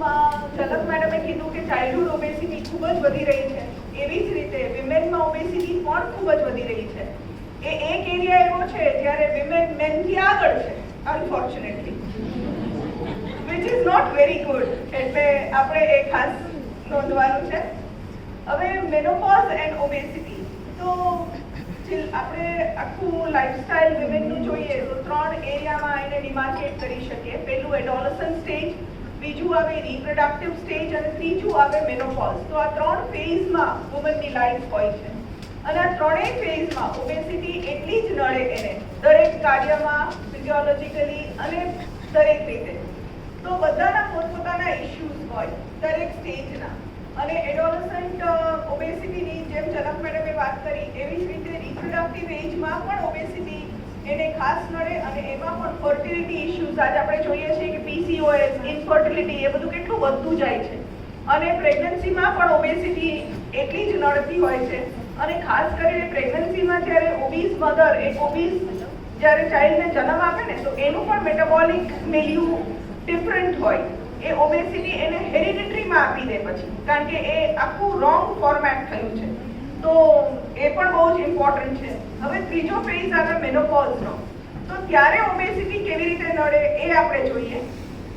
ઝલક મેડમે કીધું કે ચાઇલ્ડહુડ ઓબેસિટી ખૂબ જ વધી રહી છે, એવી જ રીતે વિમેનમાં ઓબેસિટી પણ ખૂબ જ વધી રહી છે. એ એક એરિયા એવો છે જ્યારે વિમેન મેનથી આગળ છે, unfortunately, which is not very good. એટલે આપણે એ ખાસ નોંધવાનું છે. હવે મેનોપોઝ એન્ડ ઓબેસિટી, તો આપણે આખું લાઇફસ્ટાઇલ વિમેનનું જોઈએ તો 3 એરિયામાં એને ડિમાર્કેટ કરી શકીએ. પહેલું એડોલસન્ટ સ્ટેજ, બીજું આવે રિપ્રોડક્ટિવ સ્ટેજ અને ત્રીજું આવે મેનોપોઝ. તો આ 3 ફેઝમાં વુમનની લાઈફ હોય છે અને આ ત્રણેય ફેઝમાં ઓબેસિટી એટલી જ નડે એને, દરેક કાર્યમાં, ફિઝિયોલોજીકલી અને દરેક રીતે. તો બધાના પોતપોતાના ઇશ્યુઝ હોય દરેક સ્ટેજના. અને એડોલસન્ટ ઓબેસિટીની જેમ ઝલક મેડમે વાત કરી એવી જ રીતે રિપ્રોડક્ટિવ એજમાં પણ ઓબેસિટી એને ખાસ નડે અને એમાં પણ ફર્ટિલિટી ઇશ્યુઝ, આજે આપણે જોઈએ છીએ કે PCOS, ઇનફર્ટિલિટી, એ બધું કેટલું વધતું જાય છે. અને પ્રેગ્નન્સીમાં પણ ઓબેસિટી એટલી જ નડતી હોય છે. અને ખાસ કરીને પ્રેગ્નન્સીમાં જ્યારે ઓબીસ મધર, એક ઓબીસ જ્યારે ચાઇલ્ડને જન્મ આપે ને, તો એનું પણ મેટાબોલિક મિલ્યુ ડિફરન્ટ હોય. એ ઓબેસિટી એને હેરિડિટરીમાં આપી દે પછી, કારણ કે એ આખું રોંગ ફોર્મેટ થયું છે. તો એ પણ બહુ જ ઇમ્પોર્ટન્ટ છે. હવે ત્રીજો ફેઝ આવે મેનોપોઝનો. તો ત્યારે ઓબેસિટી કેવી રીતે નડે એ આપણે જોઈએ.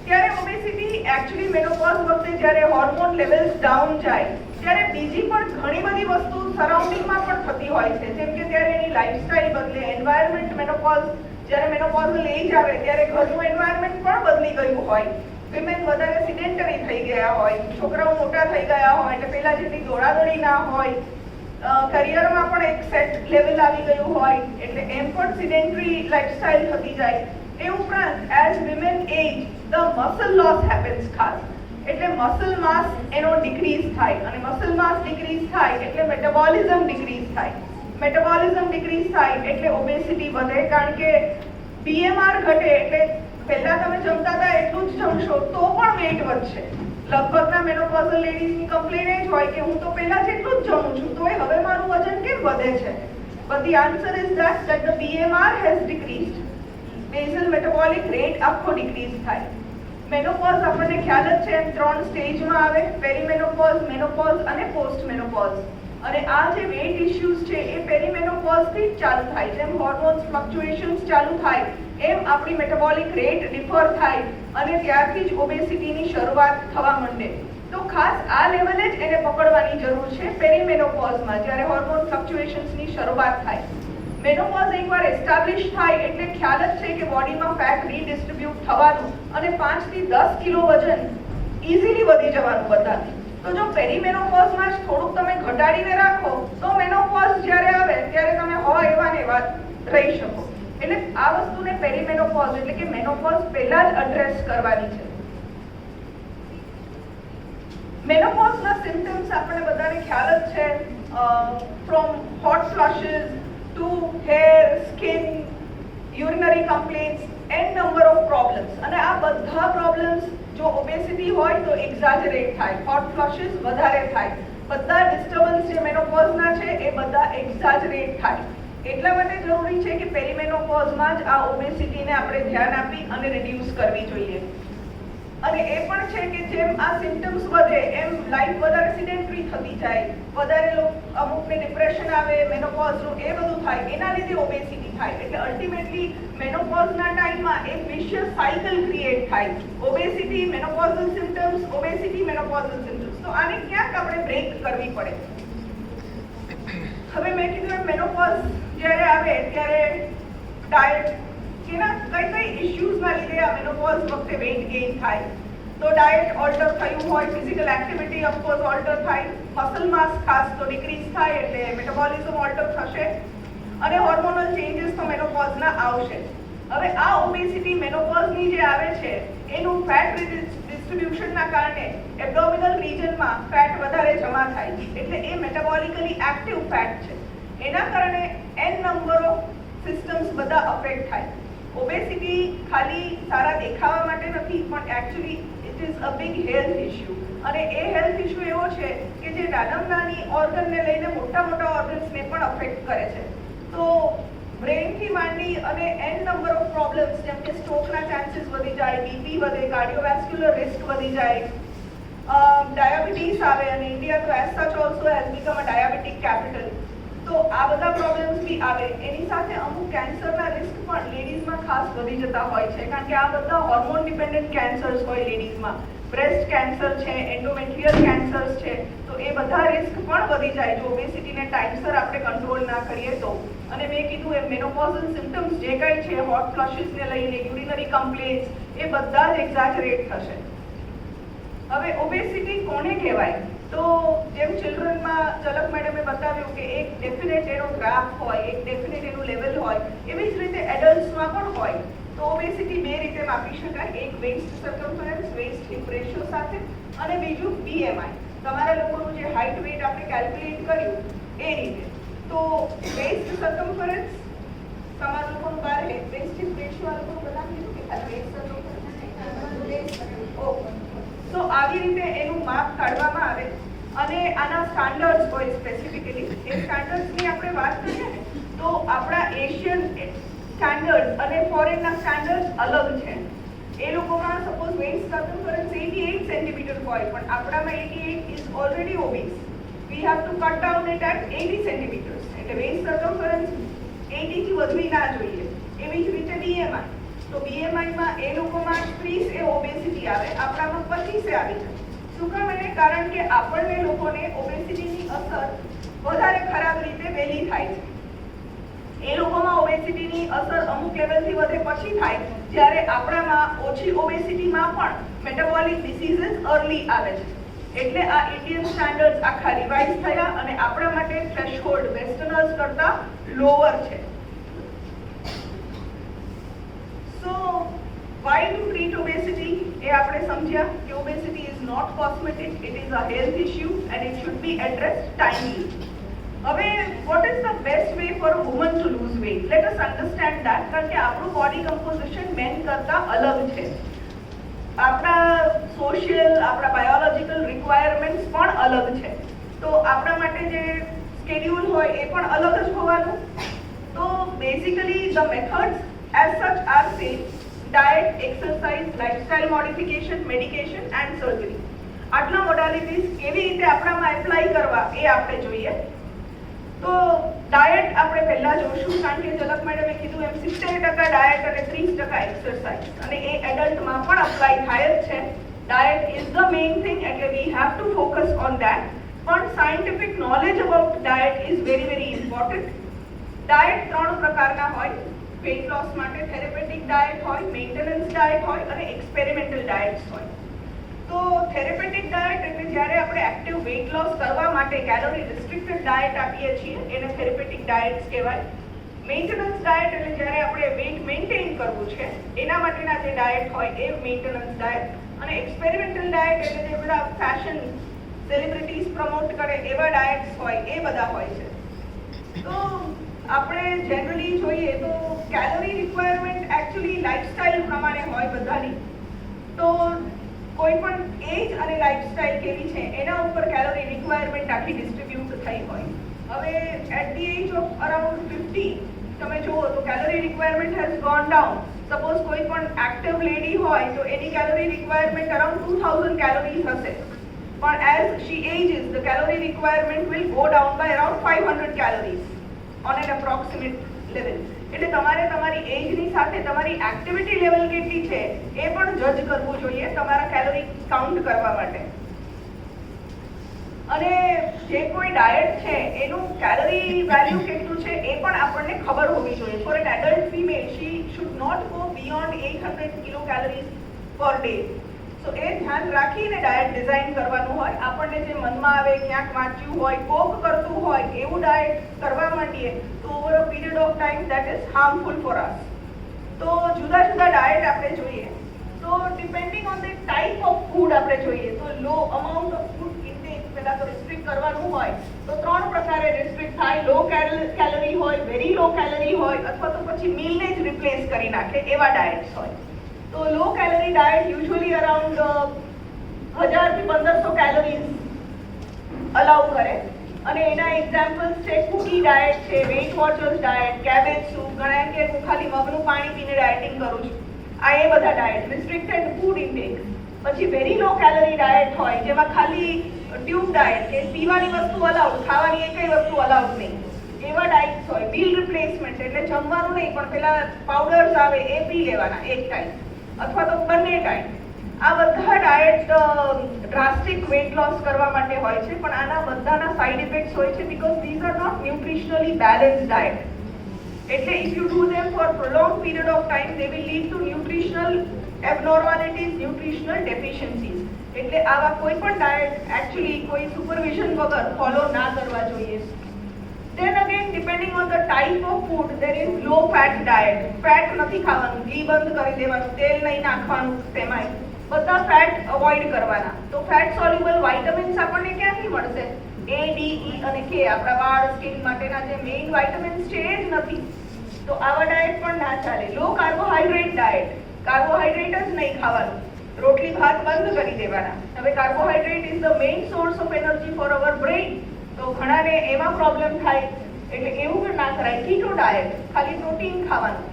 ત્યારે ઓબેસિટી એકચ્યુઅલી મેનોપોઝ વખતે જ્યારે હોર્મોન લેવલ્સ ડાઉન જાય ત્યારે બીજી પણ ઘણી બધી વસ્તુ સરાઉન્ડિંગમાં પણ થતી હોય છે. જેમ કે ત્યારે એની લાઇફસ્ટાઇલ બદલે, એન્વાયરમેન્ટ, મેનોપોઝ જ્યારે મેનોપોઝલ એજ આવે ત્યારે ઘરનું એન્વાયરમેન્ટ પણ બદલી ગયું હોય. વિમેન વધારે સિડેન્ટરી થઈ ગયા હોય, છોકરાઓ મોટા થઈ ગયા હોય એટલે પહેલા જેટલી દોડાદોડી ના હોય, કરિયરમાં પણ એક સેટ લેવલ આવી ગયું હોય એટલે એમ પણ સિડેન્ટરી લાઇફસ્ટાઇલ થતી જાય. એ ઉપરાંત as women age the muscle loss happens ખાસ, એટલે મસલ માસ એનો ડિક્રીઝ થાય અને મસલ માસ ડિક્રીઝ થાય એટલે મેટાબોલિઝમ ડિક્રીઝ થાય. મેટાબોલિઝમ ડિક્રીઝ થાય એટલે ઓબેસિટી વધે, કારણ કે BMR ઘટે એટલે પહેલા તમે જમતા હતા એટલું જ જમશો તો પણ વેટ વધશે. લગભગના મેનોપોઝલ લેડીઝની કમ્પ્લેન એ જ હોય કે હું તો પહેલા જેટલું જ જમું છું તો હવે મારું વજન કેમ વધે છે. But the answer is that the BMR has decreased. Basal metabolic rate આખો ડિક્રીઝ થાય. મેનોપોઝ આપણને ખ્યાલ જ છે એમ 3 સ્ટેજમાં આવે, પેરીમેનોપોઝ, મેનોપોઝ અને પોસ્ટ મેનોપોઝ. અને આ જે વેટ ઇશ્યુઝ છે એ પેરીમેનોપોઝથી જ ચાલુ થાય. જેમ હોર્મોન્સ ફ્લક્ચ્યુએશન્સ ચાલુ થાય એમ આપણી મેટાબોલિક રેટ ડિફર થાય અને ત્યારથી જ ઓબેસિટીની શરૂઆત થવા માંડે. તો ખાસ આ લેવલે જ એને પકડવાની જરૂર છે પેરીમેનોપોઝમાં, જ્યારે હોર્મોન ફ્લક્ચ્યુએશન્સની શરૂઆત થાય. મેનોપોઝ એકવાર એસ્ટાબ્લિશ થાય એટલે ખ્યાલ જ છે કે બોડીમાં ફેટ રીડિસ્ટ્રીબ્યુટ થવાનું અને 5 થી 10 કિલો વજન ઇઝીલી વધી જવાનું બધાથી. તો જો પેરીમેનોપોઝમાં જ થોડુંક તમે ઘટાડીને રાખો તો મેનોપોઝ જ્યારે આવે ત્યારે તમે હોય એવા ને એવા રહી શકો. એટલે આ વસ્તુને પેરીમેનોપોઝ એટલે કે મેનોપોઝ પહેલા જ એડ્રેસ કરવાની છે. મેનોપોઝના સિમ્પટમ્સ આપણે બધાને ખ્યાલ જ છે, from hot flushes to hair, skin, urinary complaints and number of problems. અને આ બધા પ્રોબ્લેમ્સ જો ઓબેસિટી હોય તો એક્ઝાજરેટ થાય, હોટ ફ્લશેસ વધારે થાય, બધા ડિસ્ટર્બન્સ જે મેનોપોઝના છે એ બધા એક્ઝાજરેટ થાય. એટલા માટે જરૂરી છે કે પેરીમેનોપોઝમાં જ આ ઓબેસિટીને આપણે ધ્યાન આપી અને રિડ્યુસ કરવી જોઈએ. અને એ પણ છે કે જેમ આ સિમ્પટમ્સ વધે એમ લાઈફ વધારે સિડેન્ટરી થતી જાય, વધારે અમુકને ડિપ્રેશન આવે, મેનોપોઝનું એ બધું થાય, એના લીધે ઓબેસિટી થાય. એટલે અલ્ટિમેટલી મેનોપોઝના ટાઈમમાં એક વિશિયસ સાયકલ ક્રિએટ થાય. Obesity, menopausal symptoms, obesity, menopausal symptoms. તો આને ક્યાંક આપણે બ્રેક કરવી પડે. હવે મેં કીધું એમ મેનોપોઝ જ્યારે આવે ત્યારે ડાયટ કઈ ઇશ્યુઝના લીધે આ મેનોપોઝ વખતે વેઇટ ગેઇન થાય. તો ડાયટ ઓલ્ટર થયું હોય, ફિઝિકલ એક્ટિવિટી ઓફકોર્સ ઓલ્ટર થાય, મસલ માસ ખાસ તો ડિક્રીઝ થાય એટલે મેટાબોલિઝમ ઓલ્ટર થશે અને હોર્મોનલ ચેન્જીસ તો મેનોપોઝના આવશે. હવે આ ઓબેસિટી મેનોપોઝની જે આવે છે એનું ફેટ ડિસ્ટ્રીબ્યુશનના કારણે એબ્ડોમિનલ રિજનમાં ફેટ વધારે જમા થાય એટલે એ મેટાબોલિકલી એક્ટિવ ફેટ છે. એના કારણે n નંબર ઓફ સિસ્ટમ્સ બધા અફેક્ટ થાય. ઓબેસિટી ખાલી સારા દેખાવા માટે નથી પણ actually it is a big health issue. અને એ હેલ્થ ઇશ્યુ એવો છે કે જે નાની ઓર્ગનને લઈને મોટા ઓર્ગન્સને પણ અફેક્ટ કરે છે. તો બ્રેઇનથી માંડી અને n નંબર ઓફ પ્રોબ્લેમ્સ જેમ કે સ્ટ્રોકના ચાન્સીસ વધી જાય, બીપી વધે, કાર્ડિયોવેસ્ક્યુલર રિસ્ક વધી જાય, ડાયાબિટીસ આવે, અને ઇન્ડિયા તો એઝ સચ also has become a diabetic capital. તો આ બધા પ્રોબ્લેમ્સ બી આવે. એની સાથે અમુક કેન્સરના રિસ્ક પણ લેડીઝમાં ખાસ વધી જતા હોય છે, કારણ કે આ બધા હોર્મોન ડિપેન્ડન્ટ કેન્સર્સ હોય લેડીઝમાં. બ્રેસ્ટ કેન્સર છે, એન્ડોમેટ્રિયલ કેન્સર્સ છે, તો એ બધા રિસ્ક પણ વધી જાય જો ઓબેસિટીને ટાઈમસર આપણે કંટ્રોલ ના કરીએ તો. અને મેં કીધું એમ મેનોપોઝલ સિમ્પટમ્સ જે કંઈ છે, હોટ ફ્લશીસને લઈને યુરિનરી કમ્પ્લેન્ટ્સ, એ બધા જ એક્ઝેજરેટ થશે. હવે ઓબેસિટી કોને કહેવાય? તો જેમ ચિલ્ડ્રનમાં ઝલક મેડમે બતાવ્યું કે એક ડેફિનેટ એનો ગ્રાફ હોય, એક ડેફિનેટ એનું લેવલ હોય, એવી જ રીતે એડલ્ટ્સમાં પણ હોય. તો ઓબેસિટી બે રીતે માપી શકાય, એક વેસ્ટ સર્કમફરન્સ, વેસ્ટ હિપ રેશિયો સાથે, અને બીજું બીએમઆઈ. તમારા લોકોનું જે હાઇટ વેટ આપણે કેલ્ક્યુલેટ કર્યું એ રીતે. તો વેસ્ટ સર્કમફરન્સ તમારા લોકોનું બાર વેસ્ટ હિપ રેશિયો આ લોકોનું બધા કીધું કે ખાલી વેસ્ટ સર્કમફરન્સ. ઓકે, તો આવી રીતે એનું માપ કાઢવામાં આવે, અને આના સ્ટાન્ડર્ડ્સ હોય સ્પેસિફિકલી. એ સ્ટાન્ડર્ડ્સની આપણે વાત કરીએ ને તો આપણા એશિયન સ્ટાન્ડર્ડ અને ફોરેનના સ્ટાન્ડર્ડ અલગ છે. એ લોકોમાં સપોઝ વેસ્ટ સર્કમફરન્સ 88 સેન્ટીમીટર હોય, પણ આપણામાં 88 is already obese. We have to cut down it at 80 centimetres. એટલે વેસ્ટ સર્કમફરન્સ 80 થી વધવી ના જોઈએ. એવી જ રીતે બીએમઆઈ. તો બીએમઆઈમાં એ લોકોમાં 30 એ ઓબેસિટી આવે, આપણામાં 25 આવી જાય. શું કામ? એને કારણ કે આપણને લોકોને ઓબેસિટીની અસર વધારે ખરાબ રીતે વહેલી થાય છે. એ લોકોમાં ઓબેસિટીની અસર અમુક લેવલથી વધે પછી થાય, જ્યારે આપણામાં ઓછી ઓબેસિટીમાં પણ મેટાબોલિક ડિસીઝીસ અર્લી આવે છે. એટલે આ ઇન્ડિયન સ્ટાન્ડર્ડ્સ આખા રિવાઇઝ થયા, અને આપણા માટે થ્રેશહોલ્ડ વેસ્ટર્નર્સ કરતા લોઅર છે. સો why to treat obesity? એ આપણે સમજ્યા કે obesity is not cosmetic, it is a health issue and it should be addressed timely. હવે what is the best way for a woman to lose weight? Let us understand that, કારણ કે આપણું body composition main કરતા અલગ છે. આપણા social, આપણા biological requirements પણ અલગ છે. તો આપણા માટે જે સ્કેડ્યુલ હોય એ પણ અલગ જ હોવાનું. તો basically the methods as such are same: diet, exercise, lifestyle modification, medication and surgery. આટલા મોડાલિટીઝ કેવી રીતે આપણામાં એપ્લાય કરવા એ આપણે જોઈએ. તો ડાયટ આપણે પહેલા જોશું, કારણ કે ઝલક મેડમે કીધું એમ 70% ડાયટ અને 30% એક્સરસાઇઝ, અને એ એડલ્ટમાં પણ અપ્લાય થાય જ છે. Diet is the main thing, એટલે we have to focus on that. પણ scientific knowledge about diet is very very important. Diet 3 પ્રકારના હોય. વેઇટ લોસ માટે થેરેપેટિક ડાયટ હોય, મેન્ટેનન્સ ડાયટ હોય, અને એક્સપેરિમેન્ટલ ડાયટ્સ હોય. તો થેરેપેટિક ડાયટ એટલે જ્યારે આપણે એક્ટિવ વેઇટ લોસ કરવા માટે કેલોરી રિસ્ટ્રિક્ટેડ ડાયટ આપીએ છીએ, એને થેરેપેટિક ડાયટ્સ કહેવાય. મેન્ટેનન્સ ડાયટ એટલે જ્યારે આપણે વેઇટ મેન્ટેન કરવું છે એના માટેના જે ડાયટ હોય એ મેન્ટેનન્સ ડાયટ. અને એક્સપેરિમેન્ટલ ડાયટ એટલે જે બધા ફેશન સેલિબ્રિટીઝ પ્રમોટ કરે એવા ડાયટ્સ હોય, એ બધા હોય છે. તો આપણે જનરલી જોઈએ તો કેલોરી રિક્વાયરમેન્ટ એકચ્યુઅલી લાઇફસ્ટાઇલ પ્રમાણે હોય બધાની. તો કોઈ પણ એજ અને લાઇફસ્ટાઇલ કેવી છે એના ઉપર કેલોરી રિક્વાયરમેન્ટ આખી ડિસ્ટ્રીબ્યુટ થઈ હોય. હવે at the age of around 50 તમે જુઓ તો calorie requirement has gone down. Suppose કોઈ પણ એક્ટિવ લેડી હોય તો એની કેલોરી રિક્વાયરમેન્ટ અરાઉન્ડ 2000 કેલોરીઝ હશે, પણ as she ages the calorie requirement will go down by around 500 calories on an approximate level. એટલે તમારે તમારી એજની સાથે તમારી એક્ટિવિટી લેવલ કેટલી છે એ પણ જજ કરવું જોઈએ તમારા કેલોરી કાઉન્ટ કરવા માટે. અને જે કોઈ ડાયટ છે એનું કેલોરી વેલ્યુ કેટલું છે એ પણ આપણને ખબર હોવી જોઈએ. For an adult female she should not go beyond 800 kilo calories per day. સો એ ધ્યાન રાખીને ડાયટ ડિઝાઇન કરવાનું હોય. આપણને જે મનમાં આવે, ક્યાંક વાંચ્યું હોય, કોક કરતું હોય એવું ડાયટ કરવા માંડીએ તો over a period of time that is harmful for us. તો જુદા જુદા ડાયટ આપણે જોઈએ તો depending on the type of food આપણે જોઈએ તો લો અમાઉન્ટ ઓફ ફૂડ ઇન્ટેક પહેલા તો રિસ્ટ્રિક્ટ કરવાનું હોય તો 3 પ્રકારે રિસ્ટ્રિક્ટ થાય. લો કેલરી હોય, વેરી લો કેલરી હોય, અથવા તો પછી મીલને જ રિપ્લેસ કરી નાખે એવા ડાયટ્સ હોય. તો લો કેલરી ડાયટ યુઝ્યુઅલી અરાઉન્ડ 1000 થી 1500 કેલોરીઝ અલાઉ કરે. અને એના એક્ઝામ્પલ્સ છે ફૂડી ડાયટ છે, Weight Watchers diet, cabbage soup. ઘણા કે હું ખાલી મગનું પાણી પીને ડાયટિંગ કરું છું. આ એ બધા ડાયટ રિસ્ટ્રિક્ટેડ ફૂડ ઇન્ટેક. પછી વેરી લો કેલરી ડાયટ હોય જેમાં ખાલી ટ્યુબ ડાયટ કે પીવાની વસ્તુ અલાઉડ, ખાવાની એકય વસ્તુ અલાઉડ નહીં, એવા ડાયટ્સ હોય. મીલ રિપ્લેસમેન્ટ એટલે જમવાનું નહીં પણ પેલા પાવડર્સ આવે એ પી લેવાના એક ટાઈમ અથવા તો બંને ટાઈમ. આ બધા ડાયટ ડ્રાસ્ટિક વેટ લોસ કરવા માટે હોય છે, પણ આના બધાના સાઇડ ઇફેક્ટ્સ હોય છે because these are not nutritionally balanced diet. એટલે if you do them for prolonged period of time they will lead to nutritional abnormalities, nutritional deficiencies. એટલે આવા કોઈ પણ ડાયટ એકચ્યુઅલી કોઈ સુપરવિઝન વગર ફોલો ના કરવા જોઈએ. Then again depending on the type of food there is low fat diet. Fat નથી ખાવાનું, ઘી બંધ કરી દેવાનું, તેલ નહીં નાખવાનું, તેમાંય બધા ફેટ અવોઇડ કરવાના. તો ફેટ સોલ્યુબલ વાઇટામિન્સ આપણને ક્યાંથી મળશે? A, D, E અને K આપણા વાળ સ્કિન માટેના જે મેઇન વાઇટામિન્સ છે એ જ નથી. તો આવા ડાયટ પણ ના ચાલે. લો કાર્બોહાઈડ્રેટ ડાયટ, કાર્બોહાઈડ્રેટ જ નહીં ખાવાનું, રોટલી ભાત બંધ કરી દેવાના. હવે carbohydrate is the main source of energy for our brain, તો ઘણાને એમાં પ્રોબ્લેમ થાય એટલે એવું પણ ના કરાય. કીટો ડાયટ, ખાલી પ્રોટીન ખાવાનું,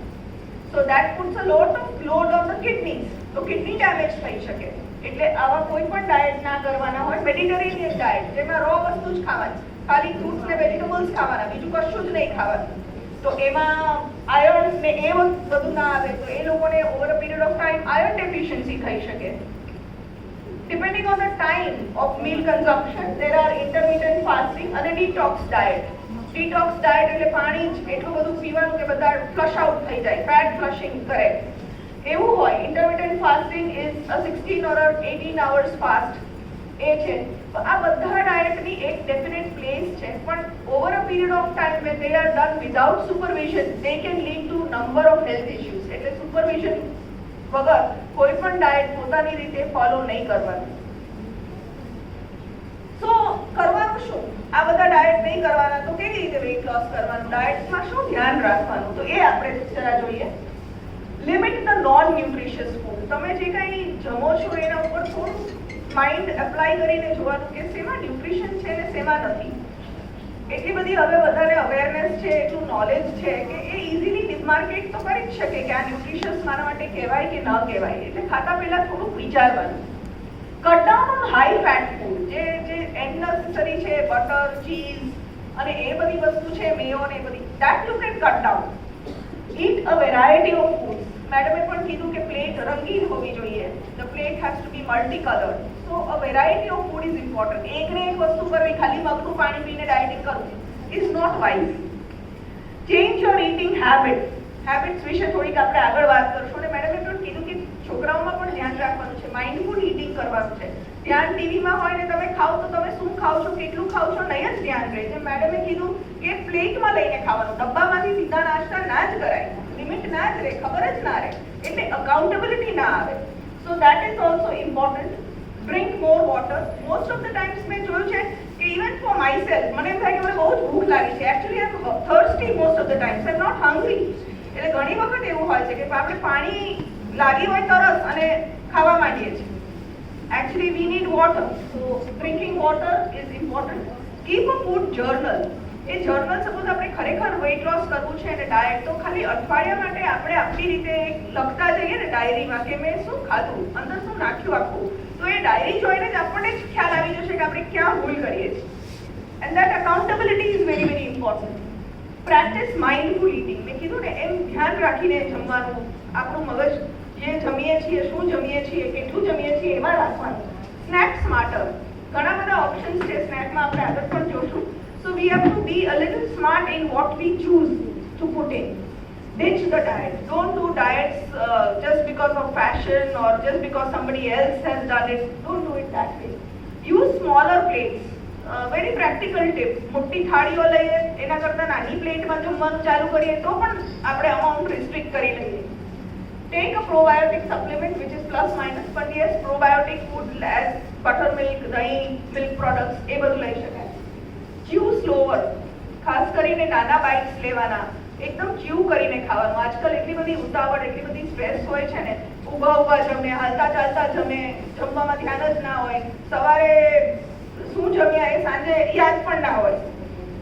so that puts a lot of load on the kidneys, તો કિડની ડેમેજ થઈ શકે. એટલે આવા કોઈ પણ ડાયટ ના કરવાના હોય. મેડિટેરેનિયન ડાયટ જેમાં રો વસ્તુ જ ખાવાની, ખાલી ફ્રૂટ્સ ને વેજીટેબલ્સ ખાવાના, બીજું કશું જ નહીં ખાવાનું, તો એમાં આયર્ન ને એ બધું ના આવે, તો એ લોકોને over a period of time iron deficiency થઈ શકે. Depending on the time of meal consumption there are intermittent fasting અને detox diet. Detox diet એટલે પાણી જ એટલું બધું પીવાનું કે બધા ફ્લશ આઉટ થઈ જાય, ફેટ ફ્લશિંગ કરે એવું હોય. intermittent fasting is a 16 or 18 hours fast એ છે. તો આ બધા ડાયટની એક ડેફિનેટ પ્લેસ છે, પણ over a period of time when they are done without supervision they can lead to number of health issues. એટલે સુપરવિઝન વગર કોઈ પણ ડાયટ પોતાની રીતે ફોલો નહીં કરવાનું. સો કરવાનું શું? આ બધા ડાયટ નહીં કરવાના તો કેવી રીતે વેઇટ લોસ કરવાનું? ડાયટમાં શું ધ્યાન રાખવાનું? તો એ આપણે જરા જોઈએ. Limit the non nutritious food. તમે જે કંઈ જમો છો એના ઉપર થોડું માઇન્ડ એપ્લાય કરીને જોવાનું કે શેમાં ન્યુટ્રિશન છે ને શેમાં નથી. એટલી બધી હવે બધાને અવેરનેસ છે, એટલું નોલેજ છે કે એ ઇઝીલી ડિમાર્કેટ તો કરી જ શકે કે આ ન્યુટ્રિશિયસ મારા માટે કહેવાય કે ન કહેવાય. એટલે ખાતા પહેલા થોડુંક વિચારવાનું. Cut down on high fat food, જે અનનેસેસરી છે, બટર, ચીઝ અને એ બધી વસ્તુ છે, મેયો ને એ બધી, that you can cut down. Eat a variety of foods. મેડમે પણ કીધું કે પ્લેટ રંગીન હોવી જોઈએ. The plate has to be multicolored. So a variety of food is important. એક ને એક વસ્તુ કરવી, ખાલી મગનું પાણી પીને ડાયટિંગ કરવું is not wise. Change your eating habits. Habits વિશે થોડીક આપણે આગળ વાત કરશું. અને મેડમે પણ કીધું કે છોકરાઓમાં પણ ધ્યાન રાખવાનું છે, માઇન્ડફુલ ઈટિંગ કરવાનું છે. ધ્યાન ટીવીમાં હોય ને તમે ખાઓ તો તમે શું ખાઓ છો, કેટલું ખાઓ છો, નહીં જ ધ્યાન રહે. જેમ મેડમે કીધું કે પ્લેટમાં લઈને ખાવાનું, ડબ્બામાંથી સીધા નાસ્તા ના જ કરાય, લિમિટ ના જ રહે, ખબર જ ના રહે, એટલે અકાઉન્ટેબિલિટી ના આવે. So that is also important. Drink more water. Most of the times મેં જોયું છે કે ઇવન ફોર માય સેલ્ફ મને એમ થાય કે મને બહુ જ ભૂખ લાગી છે, actually I am thirsty most of the times, I am not hungry. એટલે ઘણી વખત એવું હોય છે કે આપણે પાણી લાગી હોય તરસ અને ખાવા માંડીએ છીએ. Actually we need water, so drinking water is important. Keep a food journal. A journal suppose આપણે ખરેખર વેઇટ લોસ કરવું છે અને ડાયટ, તો ખાલી અઠવાડિયા માટે આપણે આપણી રીતે લખતા જઈએ ને ડાયરીમાં કે મેં શું ખાધું, અંદર શું નાખ્યું આખું, તો એ ડાયરી જોઈને જ આપણને જ ખ્યાલ આવી જશે કે આપણે ક્યાં ભૂલ કરીએ છીએ. And that accountability is very very important. Practice mindful eating. મેં કીધું ને એમ ધ્યાન રાખીને જમવાનું, આપણું મગજ જે જમીએ છીએ, શું જમીએ છીએ, કેટલું જમીએ છીએ એમાં રાખવાનું. Snack smarter. ઘણા બધા ઓપ્શન્સ છે સ્નેકમાં, આપણે આગળ પણ જોશું. So we have to be a little smart in what we choose to put in. Ditch the diet. Don't do diets just because of fashion or just because somebody else has done it. Don't do it that way. Use smaller plates. Very practical tip. મોટી થાળીઓ લઈએ એના કરતાં નાની પ્લેટમાં જમવાનું ચાલુ કરીએ તો પણ આપણે અમાઉન્ટ રિસ્ટ્રિક્ટ કરી લઈએ. Take a probiotic supplement which is plus minus, but yes, probiotic food as buttermilk, dahi, milk products એ બધું લઈ શકાય. ચ્યુ સ્લોવર. ખાસ કરીને નાના બાઇટ્સ લેવાના, એકદમ ચ્યુ કરીને ખાવાનું. આજકાલ એટલી બધી ઉતાવળ, એટલી બધી સ્ટ્રેસ હોય છે ને, ઊભા ઊભા જમે, હાલતા ચાલતા જમે, જમવામાં ધ્યાન જ ના હોય, સવારે શું જમ્યા એ સાંજે યાદ પણ ના હોય.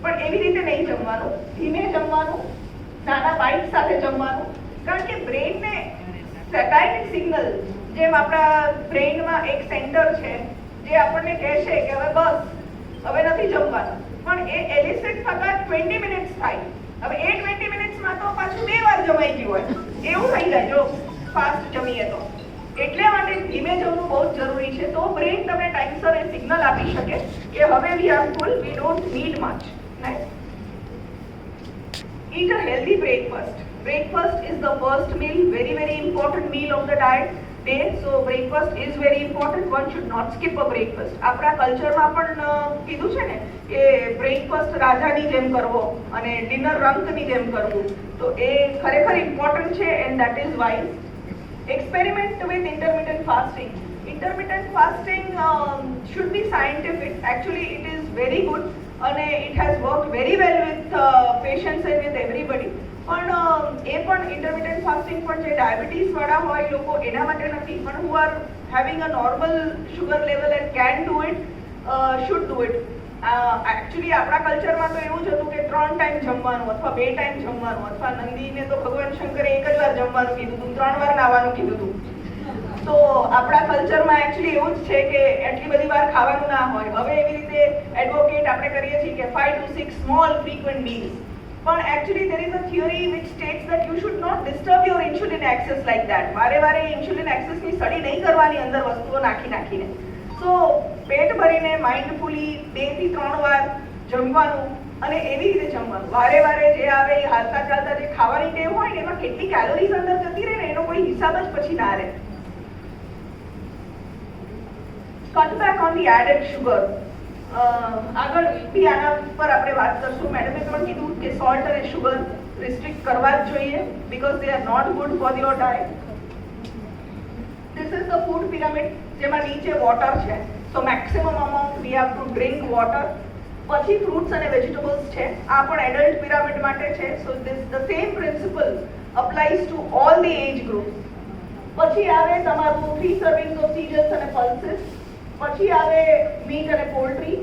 પણ એવી રીતે નહીં જમવાનું, ધીમે જમવાનું, નાના બાઇટ સાથે જમવાનું. કારણ કે બ્રેનને સેટાઇટિક સિગ્નલ જેમ આપણા બ્રેઇનમાં એક સેન્ટર છે જે આપણને કહેશે કે હવે બસ હવે નથી જમવાનું, પણ એ એલિસિટ થતા 20 મિનિટ્સ થાય. હવે એ 20 મિનિટ્સમાં તો પાછું 2 વાર જમાઈ ગયું હોય એવું થઈ જાય જો ફાસ્ટ જમીએ તો. એટલે માટે ધીમે જમવું બહુ જ જરૂરી છે, તો બ્રેઇન તમને ટાઈમસર એ સિગ્નલ આપી શકે કે હવે we are full, we don't need much. Eat a healthy breakfast. Breakfast is the first meal, very important meal of the day. So breakfast is very important. One should not skip a breakfast. આપણા કલ્ચરમાં પણ કીધું છે ને કે breakfast રાજાની જેમ કરવો અને ડિનર રંકની જેમ કરવું, તો એ ખરેખર ઇમ્પોર્ટન્ટ છે and that is wise. Experiment with intermittent fasting. Intermittent fasting should be scientific. Actually, it is very good and it has worked very well with patients and with everybody. પણ એ પણ intermittent fasting પણ જે diabetes વાળા હોય લોકો એના માટે નથી, પણ who are having a normal sugar level and can do it should do it. Actually આપણા કલ્ચરમાં તો એવું જ હતું કે 3 ટાઈમ જમવાનું અથવા 2 ટાઈમ જમવાનું, અથવા નંદીને તો ભગવાન શંકરે એક જ વાર જમવાનું કીધું હતું, 3 વાર નાવાનું કીધું હતું. તો આપણા કલ્ચરમાં એકચ્યુઅલી એવું જ છે કે એટલી બધી વાર ખાવાનું ના હોય. હવે એવી રીતે એડવોકેટ આપણે કરીએ છીએ કે 5 to 6 સ્મોલ ફ્રીક્વન્ટ મીલ્સ, પણ actually there is a theory which states that you should not disturb your insulin access like that. વારે ઇન્સ્યુલિન એક્સેસની સ્ટડી નહીં કરવાની અંદર વસ્તુઓ નાખીને. સો પેટ ભરીને માઇન્ડફુલી 2 થી 3 વાર જમવાનું અને એવી રીતે જમવાનું. વારે જે આવે એ હાલતા ચાલતા જે ખાવાની ટેવ હોય ને એમાં કેટલી કેલોરીઝ અંદર જતી રહે ને એનો કોઈ હિસાબ જ પછી ના રહે. Cut back on the added sugar. આગળ બી આના પર આપણે વાત કરશું. મેડમે પણ કીધું કે સોલ્ટ અને શુગર રિસ્ટ્રિક્ટ કરવા જ જોઈએ because they are not good for your diet. This is the food pyramid, જેમાં નીચે વોટર છે. So maximum amount we have to drink water. પછી ફ્રૂટ્સ અને વેજીટેબલ્સ છે, આ પણ એડલ્ટ પિરામિડ માટે છે. So this the same principle applies to all the age groups. પછી આવે તમારું 3 સર્વિંગ્સ ઓફ સીરિયલ્સ અને પલ્સીસ. પછી આવે મીટ અને poultry,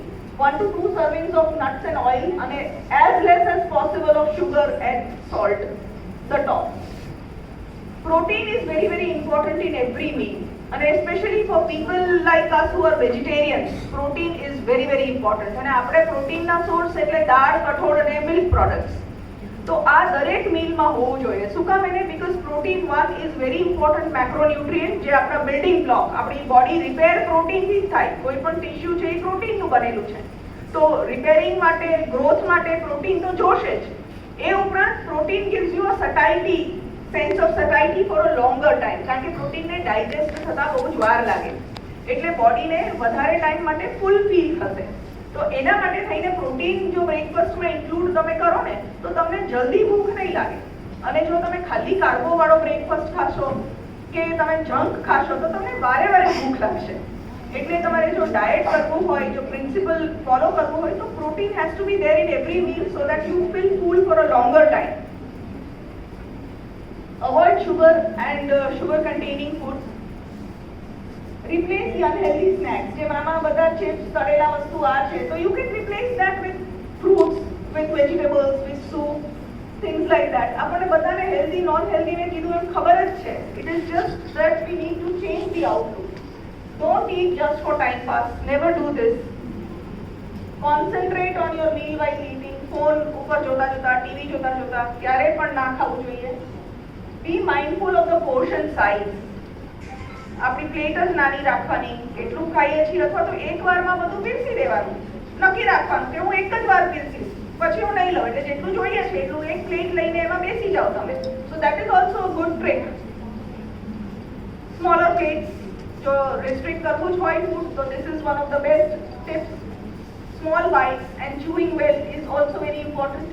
1 to 2 servings of nuts and oil, અને as less as possible of sugar and salt. The top. Protein is very important in every meal, and especially for people like us who are vegetarians, protein is very important. અને આપણે પ્રોટીનના source એટલે દાળ, કઠોળ અને milk products. તો આ દરેક મીલમાં હોવું જોઈએ. શું કામ એને? Because protein 1 is very important macronutrient, જે આપણા બિલ્ડિંગ બ્લોક, આપણી બોડી રિપેર પ્રોટીનથી જ થાય. કોઈ પણ ટિશ્યુ છે એ પ્રોટીનનું બનેલું છે, તો રિપેરિંગ માટે, ગ્રોથ માટે પ્રોટીન તો જોશે જ. એ ઉપરાંત protein gives you a satiety, sense of satiety for a longer time, કારણ કે પ્રોટીનને ડાયજેસ્ટ થતા બહુ જ વાર લાગે, એટલે બોડીને વધારે ટાઈમ માટે ફૂલ ફીલ થશે. તો એના માટે થઈને પ્રોટીન જો બ્રેકફાસ્ટમાં ઇન્ક્લુડ તમે કરો ને તો તમને જલ્દી ભૂખ નહીં લાગે. અને જો તમે ખાલી કાર્બો વાળો બ્રેકફાસ્ટ ખાશો કે તમે જંક ખાશો તો તમને વારે ભૂખ લાગશે. એટલે તમારે જો ડાયટ કરવું હોય, જો પ્રિન્સિપલ ફોલો કરવું હોય, તો protein has to be there in every meal so that you feel full for a longer time. Avoid sugar and sugar containing foods. Replace the unhealthy snacks. જેમ આમાં બધા chips, તળેલા વસ્તુ આ છે, તો you can replace that with fruits, with vegetables, with soup, things like that. આપણને બધાને healthy, non-healthy ને કીધું એમ ખબર જ છે. It is just that we need to change the outlook. Don't eat just for time pass. Never do this. Concentrate on your meal while eating. Phone ઉપર જોતા, TV જોતા ક્યારે પણ ના ખાવું જોઈએ. Be mindful of the portion size. આપણી plate જ નાની રાખવાની, કેટલું ખાઈએ છીએ, અથવા તો એક વારમાં બધું પીરસી દેવાનું, નક્કી રાખવાનું કે હું એક જ વાર પીરસીશ, પછી હું નહીં લઉં, એટલે જેટલું જોઈએ છે એટલું એક પ્લેટ લઈને એમાં બેસી જાઓ તમે. So that is also a good trick. Smaller plates, જો રિસ્ટ્રિક્ટ કરવું જ હોય ફૂડ તો this is one of the best tips. Small bites and chewing well is also very important.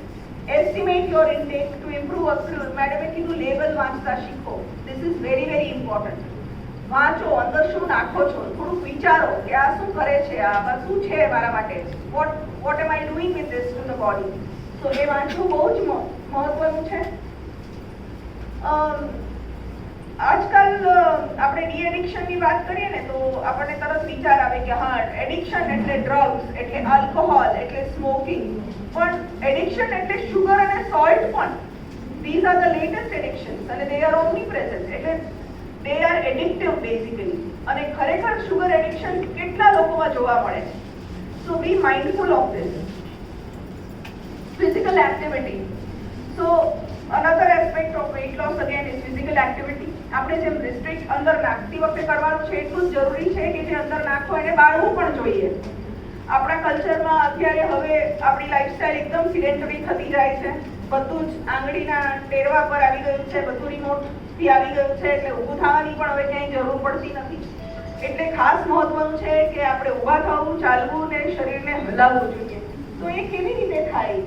Estimate your intake to improve accrual. મેડમે કીધું label વાંચતા શીખો. This is very important. વાંચો, અંદર શું નાખો છો, થોડુંક વિચારો કે આ શું કરે છે, આ શું છે મારા માટે, what am I doing with this to the body. So એ વાંચવું બહુ જ મહત્વનું છે. આજકાલ આપણે ડી એડિક્શનની વાત કરીએ ને તો આપણને તરત વિચાર આવે કે હા, એડિક્શન એટલે ડ્રગ્સ, એટલે આલ્કોહોલ, એટલે સ્મોકિંગ, પણ એડિક્શન એટલે શુગર અને સોલ્ટ પણ. ધીઝ આર ધ લેટેસ્ટ એડિક્શન્સ અને દે આર ઓમની પ્રેઝન્ટ. એટલે દે આર એડિક્ટિવ બેઝિકલી. અને ખરેખર શુગર એડિક્શન કેટલા લોકોમાં જોવા મળે છે. So be mindful of this. Physical activity. So another aspect of weight loss again is physical activity. આપણે જેમ રિસ્ટ્રિક્ટ અંદર નાખતી વખતે કરવાનું છે એટલું જ જરૂરી છે કે જે અંદર નાખો એને બાળવું પણ જોઈએ. આપણા કલ્ચરમાં અત્યારે હવે આપણી લાઈફસ્ટાઈલ એકદમ સિડેન્ટરી થતી જાય છે. બધું જ આંગળીના ટેરવા પર આવી ગયું છે, બધું રિમોટથી આવી ગયું છે, એટલે ઊભું થવાની પણ હવે ક્યાંય જરૂર પડતી નથી. એટલે ખાસ મહત્વનું છે કે આપણે ઊભા થવું, ચાલવું ને શરીરને હલાવવું જોઈએ. તો એ કેવી રીતે થાય?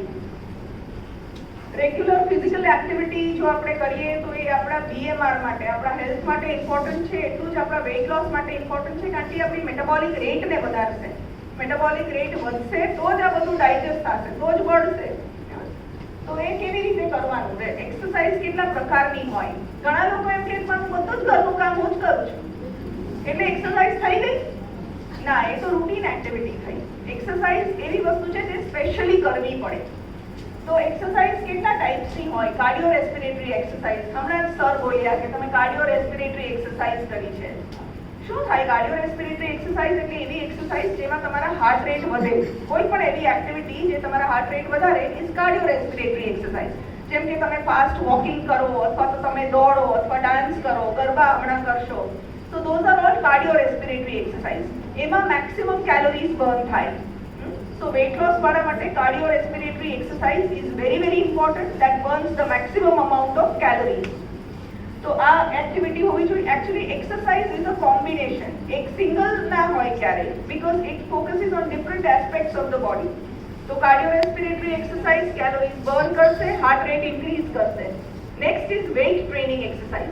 રેગ્યુલર ફિઝિકલ એક્ટિવિટી જો આપણે કરીએ તો એ આપણા BMR માટે, આપણા હેલ્થ માટે ઇમ્પોર્ટન્ટ છે, એટલું જ આપણા વેઇટ લોસ માટે ઇમ્પોર્ટન્ટ છે, કારણ કે આપણી મેટાબોલિક રેટને વધારશે. મેટાબોલિક રેટ વધશે તો જ આ બધું ડાયજેસ્ટ થશે, તો જ બળશે. તો એ કેવી રીતે કરવાનું? એક્સરસાઇઝ કેટલા પ્રકારની હોય? ઘણા લોકો એમ કે પણ હું બધું જ ઘરનું કામ હું જ કરું છું એટલે એક્સરસાઇઝ થઈ ગઈ? ના, એ તો રૂટીન એક્ટિવિટી થઈ. એક્સરસાઇઝ એવી વસ્તુ છે જે સ્પેશિયલી કરવી પડે. તો એક્સરસાઇઝ કેટલા ટાઈપ્સની હોય? Cardio respiratory exercise. હમણાં સર બોલ્યા કે તમે કાર્ડિયો રેસ્પિરેટરી એક્સરસાઇઝ કરી છે. શું થાય? કાર્ડિયો રેસ્પિરેટરી એક્સરસાઇઝ એટલે એવી એક્સરસાઇઝ જેમાં તમારા હાર્ટ રેટ વધે. કોઈ પણ એવી એક્ટિવિટી જે તમારા હાર્ટ રેટ વધારે ઇઝ કાર્ડિયો રેસ્પિરેટરી એક્સરસાઇઝ. જેમ કે તમે ફાસ્ટ વોકિંગ કરો, અથવા તો તમે દોડો, અથવા ડાન્સ કરો, ગરબા હમણાં કરશો. તો those are all cardio respiratory exercise. એમાં મેક્સિમમ કેલોરીઝ બર્ન થાય. So weight loss વાળા માટે cardiorespiratory exercise is very very important that burns the maximum amount of calories. તો આ એક્ટિવિટી હોવી જોઈએ. Actually exercise is a combination. એક સિંગલ ના હોય ક્યારે, because it focuses on different aspects of the body. તો cardiorespiratory exercise calories burn કરશે, heart rate increase કરશે. Next is weight training exercise.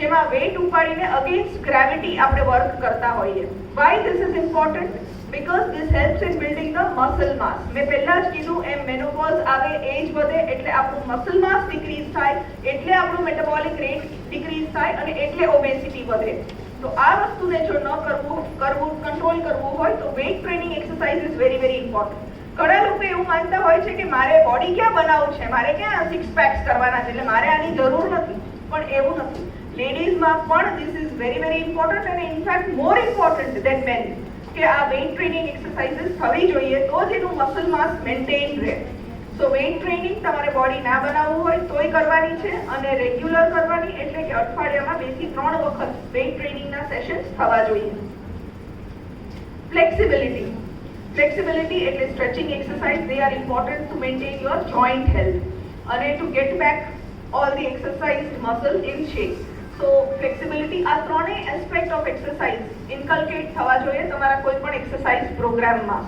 જેમાં weight ઉપાડીને against gravity આપણે વર્ક કરતા હોઈએ. Why this is important? Because this helps in building the muscle mass. મેં પહેલા જ કીધું એમ મેનોપોઝ આવે, એજ વધે એટલે આપણું મસલ માસ ડિક્રીઝ થાય, એટલે આપણું મેટાબોલિક રેટ ડિક્રીઝ થાય અને એટલે ઓબેસિટી વધે. તો આ વસ્તુને જો ન કરવું કંટ્રોલ કરવું હોય તો weight training exercise is very very important. ઘણા લોકો એવું માનતા હોય છે કે મારે બોડી ક્યાં બનાવવું છે, મારે ક્યાં 6 પેક્સ કરવાના છે, એટલે મારે આની જરૂર નથી. પણ એવું નથી. લેડીઝમાં પણ this is very very important અને in fact more important than men. કે આ વેઇટ ટ્રેનિંગ એક્સરસાઇઝીસ થવી જોઈએ તો જ એનું મસલ માસ મેન્ટેન રહે. સો વેઇટ ટ્રેનિંગ તમારે બોડી ના બનાવવું હોય તોય કરવાની છે અને રેગ્યુલર કરવાની, એટલે કે અઠવાડિયામાં 2 થી 3 વખત વેઇટ ટ્રેનિંગના સેશન્સ થવા જોઈએ. ફ્લેક્સિબિલિટી. ફ્લેક્સિબિલિટી એટલે stretching exercise. They are important to maintain your joint health અને to get back all the exercised muscle in shape. તો ફ્લેક્સિબિલિટી, આ ત્રણેય એસ્પેક્ટ ઓફ એક્સરસાઇઝ ઇન્કલ્કેટ થવા જોઈએ તમારા કોઈ પણ એક્સરસાઇઝ પ્રોગ્રામમાં.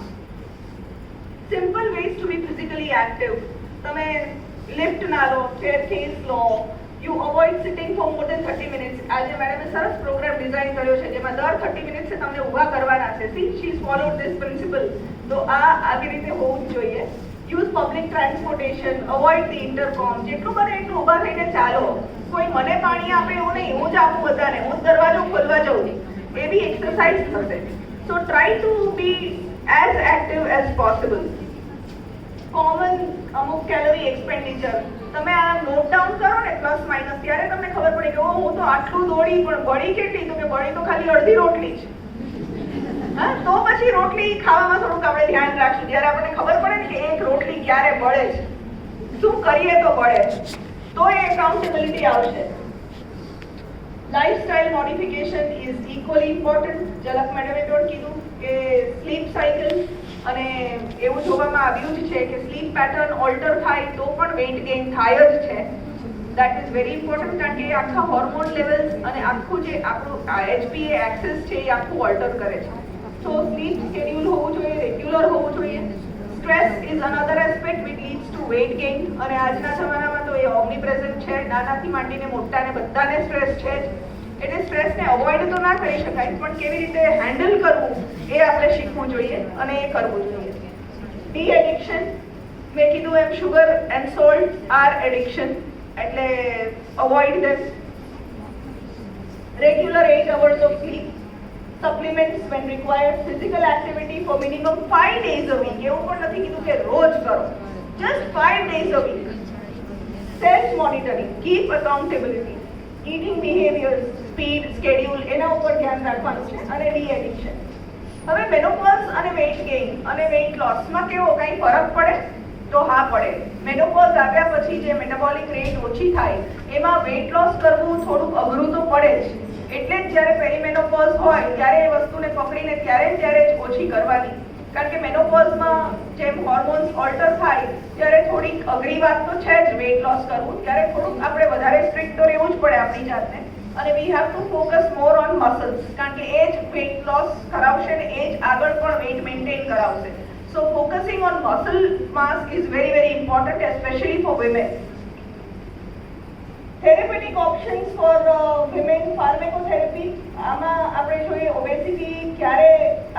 Simple ways to be physically active. તમે લિફ્ટ ના લો, સ્ટેરકેસ લો, you avoid sitting for more than 30 minutes. આજે મેડમે સરસ પ્રોગ્રામ ડિઝાઇન કર્યો છે જેમાં દર 30 મિનિટ્સે તમને ઊભા કરવાના છે. See she is followed this principle. તો આ આવી રીતે હોવું જ જોઈએ. Use public transportation, avoid the intercom. જેટલું બને એટલું ઊભા થઈને ચાલો. કોઈ મને પાણી આપે એવું નહીં, હું જ આપું બધાને, હું જ દરવાજો ખોલવા જાઉં, એ બી એક્સરસાઇઝ થશે. So try to be as active as possible. Common અમુક કેલોરી એક્સપેન્ડિચર તમે આ નોટ ડાઉન કરો ને પ્લસ માઇનસ, ત્યારે તમને ખબર પડે કે ઓ હું તો આટલું દોડી પણ બળી કેટલી? તો કે બળી તો ખાલી અડધી રોટલી જ. હા, તો પછી રોટલી ખાવામાં થોડુંક આપણે ધ્યાન રાખશું. જ્યારે આપણને ખબર પડે ને કે એક રોટલી ક્યારે બળે છે, શું કરીએ તો બળે, તો એ એકાઉન્ટેબિલિટી આવશે. Lifestyle modification is equally important. ઝલક મેડમે પણ કીધું કે સ્લીપ સાયકલ, અને એવું જોવામાં આવ્યું જ છે કે સ્લીપ પેટર્ન ઓલ્ટર થાય તો પણ વેઇટ ગેઇન થાય જ છે. દેટ ઇઝ વેરી ઇમ્પોર્ટન્ટ, કારણ કે આખા હોર્મોન લેવલ્સ અને આખું જે આપણું HPA એક્સેસ છે એ આખું ઓલ્ટર કરે છે. તો સ્લીપ શેડ્યુલ હોવું જોઈએ, રેગ્યુલર હોવું જોઈએ. Stress is another aspect which leads to weight gain, અને આજના જમાનામાં તો એ ઓમનીપ્રેઝન્ટ છે. નાનાથી માંડીને મોટાને બધાને સ્ટ્રેસ છે જ. એટલે સ્ટ્રેસને અવોઇડ તો ના કરી શકાય, પણ કેવી રીતે હેન્ડલ કરવું એ આપણે શીખવું જોઈએ અને એ કરવું જોઈએ. ડી એડિક્શન, મેં કીધું એમ sugar and salt are addiction, એટલે avoid them. Regular 8 hours of sleep, supplements when required, physical activity for minimum 5 days a week. એવું પણ નથી કીધું કે રોજ કરો, just 5 days a week. Self monitoring, keep accountability, eating behaviors, speed, schedule એના ઉપર ધ્યાન રાખવાનું છે અને ડી એડિક્શન. હવે મેનોપોઝ અને વેઇટ ગેઇન અને વેઇટ લોસમાં કેવો કંઈ ફરક પડે? તો હા પડે. મેનોપોઝ આવ્યા પછી જે મેટાબોલિક રેટ ઓછી થાય એમાં વેઇટ લોસ કરવું થોડુંક અઘરું તો પડે જ. એટલે જ જ્યારે પેરીમેનોપોઝ હોય ત્યારે એ વસ્તુને પકડીને ત્યારે જ ઓછી કરવાની. કારણ કે મેનોપોઝમાં જેમ હોર્મોન્સ ઓલ્ટર થાય ત્યારે થોડીક અઘરી વાત તો છે જ વેઇટ લોસ કરવું. ત્યારે થોડુંક આપણે વધારે સ્ટ્રિક્ટ તો રહેવું જ પડે આપણી જાતને. અને વી have to focus more on muscles, કારણ કે એ જ વેઇટ લોસ કરાવશે ને એ જ આગળ પણ વેઇટ મેન્ટેન કરાવશે. So focusing on muscle mass is very very important, especially for women. Therapeutic options for women, pharmacotherapy. આમાં આપણે જોઈએ ઓબેસિટી ક્યારે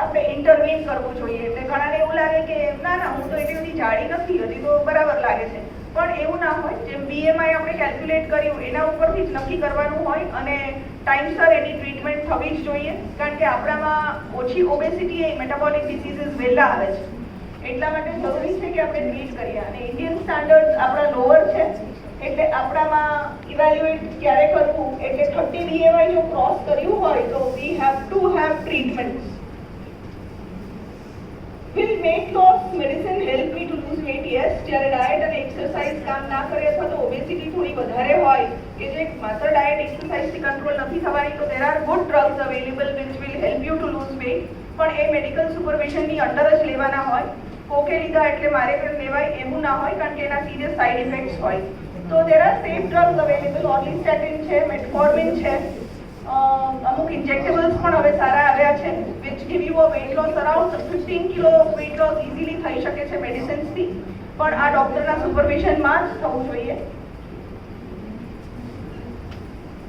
આપણે ઇન્ટરવીન કરવું જોઈએ. એટલે ઘણાને એવું લાગે કે ના હું તો એટલી બધી જાડી નથી, હજી તો બરાબર લાગે છે. પણ એવું ના હોય. જેમ બીએમઆઈ આપણે કેલ્ક્યુલેટ કર્યું એના ઉપરથી જ નક્કી કરવાનું હોય અને ટાઈમસર એની ટ્રીટમેન્ટ થવી જ જોઈએ. કારણ કે આપણામાં ઓછી ઓબેસિટી એ મેટાબોલિક ડિસીઝીસ વહેલા આવે છે. એટલા માટે જરૂરી છે કે આપણે ટ્રીટ કરીએ. અને ઇન્ડિયન સ્ટાન્ડર્ડ આપણા લોઅર છે એટલે આપણામાં ઇવેલ્યુએટ ક્યારે કરવું, એટલે 30 બીએમઆઈ જો ક્રોસ કર્યું હોય તો વી have to have treatment. Will weight loss medicine help me to lose weight? Yes. જ્યારે ડાયટ અને એક્સરસાઇઝ કામ ના કરે અથવા તો ઓબેસિટી થોડી વધારે હોય કે જે માત્ર ડાયટ એક્સરસાઇઝથી કંટ્રોલ નથી થવાની, તો there are good drugs available which will help you to lose weight. પણ એ મેડિકલ સુપરવિઝનની અંડર જ લેવાના હોય. કોકે લીધા એટલે મારે પણ લેવાય એવું ના હોય, કારણ કે એના સિરિયસ સાઇડ ઇફેક્ટ્સ હોય. તો there are safe drugs available. ઓર્લિસ્ટેટિન છે, મેટફોર્મિન છે, અમુક ઇન્જેક્ટેબલ્સ પણ હવે સારા આવ્યા છે which give you a weight loss around 15 kilo weight loss easily થઈ શકે છે મેડિસિન્સથી. પણ આ ડોક્ટરના સુપરવિઝનમાં જ થવું જોઈએ.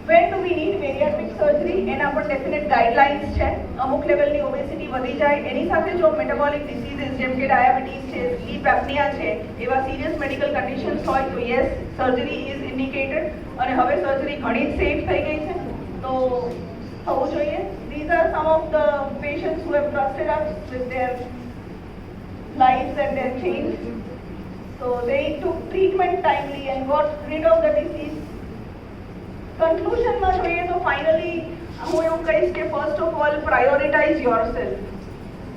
When do we need bariatric surgery? એના પર ડેફિનેટ ગાઈડલાઇન્સ છે. અમુક લેવલની ઓબેસિટી વધી જાય એની સાથે જો મેટાબોલિક ડિસીઝીસ જેમ કે ડાયાબિટીસ છે, સ્લીપ એપ્નિયા છે, એવા સિરિયસ મેડિકલ કન્ડિશન્સ હોય તો યસ, સર્જરી ઇઝ ઇન્ડિકેટેડ. અને હવે સર્જરી ઘણી જ સેફ થઈ ગઈ છે તો થવું જોઈએ. These are some of the patients who have trusted us with their lives and their change. So they took treatment timely and got rid of the disease. કન્ક્લુઝનમાં જોઈએ તો ફાઇનલી હું એવું કહીશ કે first of all prioritise yourself.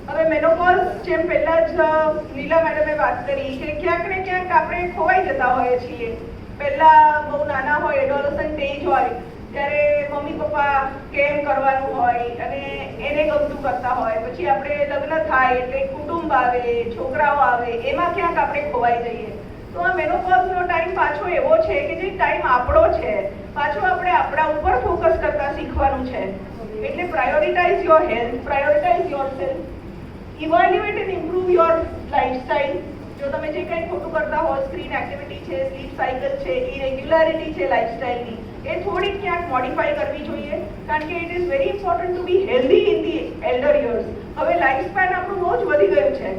હવે menopause જેમ પહેલા જ નીલા મેડમે વાત કરી કે ક્યાંક ને ક્યાંક આપણે ખોવાઈ જતા હોઈએ છીએ. પહેલા બહુ નાના હોય, એડોલસન્ટ એજ હોય ત્યારે મમ્મી પપ્પા કેમ કરવાનું હોય અને એને ગમતું કરતા હોય. પછી આપણે લગ્ન થાય એટલે કુટુંબ આવે, છોકરાઓ આવે, એમાં ક્યાંક આપણે ખોવાઈ જઈએ. તો આ મેનોપોઝનો ટાઈમ પાછો એવો છે કે જે ટાઈમ આપણો છે, પાછો આપણે આપણા ઉપર ફોકસ કરતા શીખવાનું છે. એટલે prioritise your health, prioritise yourself, evaluate and improve your lifestyle. જો તમે જે કંઈ ખોટું કરતા હો, સ્ક્રીન એક્ટિવિટી છે, સ્લીપ સાયકલ છે, ઇરેગ્યુલારિટી છે લાઇફસ્ટાઇલની, એ થોડીક ક્યાંક મોડિફાઈ કરવી જોઈએ. કારણ કે it is very important to be healthy in the elder years. હવે લાઈફ સ્પેન આપણું બહુ જ વધી ગયું છે.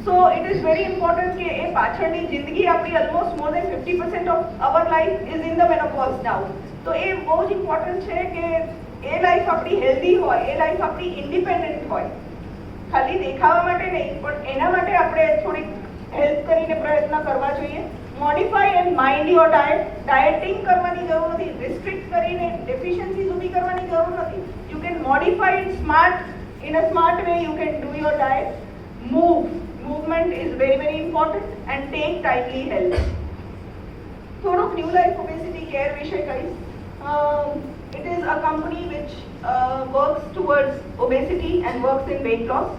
So it is very important કે એ પાછળની જિંદગી આપણી almost more than 50% of our life is in the menopause now. તો એ બહુ જ ઇમ્પોર્ટન્ટ છે કે એ લાઈફ આપણી હેલ્ધી હોય, એ લાઈફ આપણી ઇન્ડિપેન્ડન્ટ હોય. ખાલી દેખાવા માટે નહીં પણ એના માટે આપણે થોડીક હેલ્પ કરીને પ્રયત્ન કરવા જોઈએ. Modify and mind your diet. Dieting કરવાની જરૂર નથી, રિસ્ટ્રિક્ટ કરીને ડેફિશિયન્સીઝ ઊભી કરવાની જરૂર નથી. You can modify it smart, in a smart way you can do your diet. Move. Movement is very very important and take timely help. થોડુંક new life obesity care વિશે કહીશ. It is a company which works towards obesity and works in weight loss.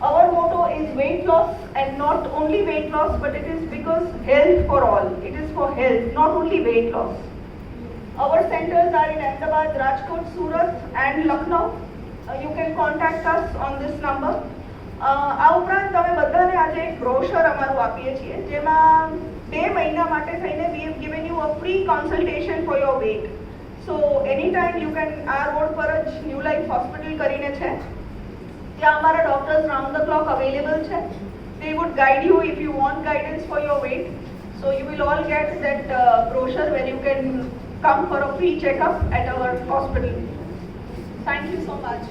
Our motto is weight loss, and not only weight loss but it is because health for all. It is for health, not only weight loss. Our centers are in Ahmedabad, Rajkot, Surat and Lucknow. You can contact us on this number. આ ઉપરાંત તમે બધાને આજે એક brochure અમારું આપીએ છીએ જેમાં 2 મહિના માટે થઈને we have given you a free consultation for your weight. So any time you can, આ રોડ પર જ ન્યૂ લાઈફ હોસ્પિટલ કરીને છે, ત્યાં અમારા doctors round the clock available છે. They would guide you if you want guidance for your weight. So you will all get that brochure where you can come for a free checkup at our hospital. Thank you so much.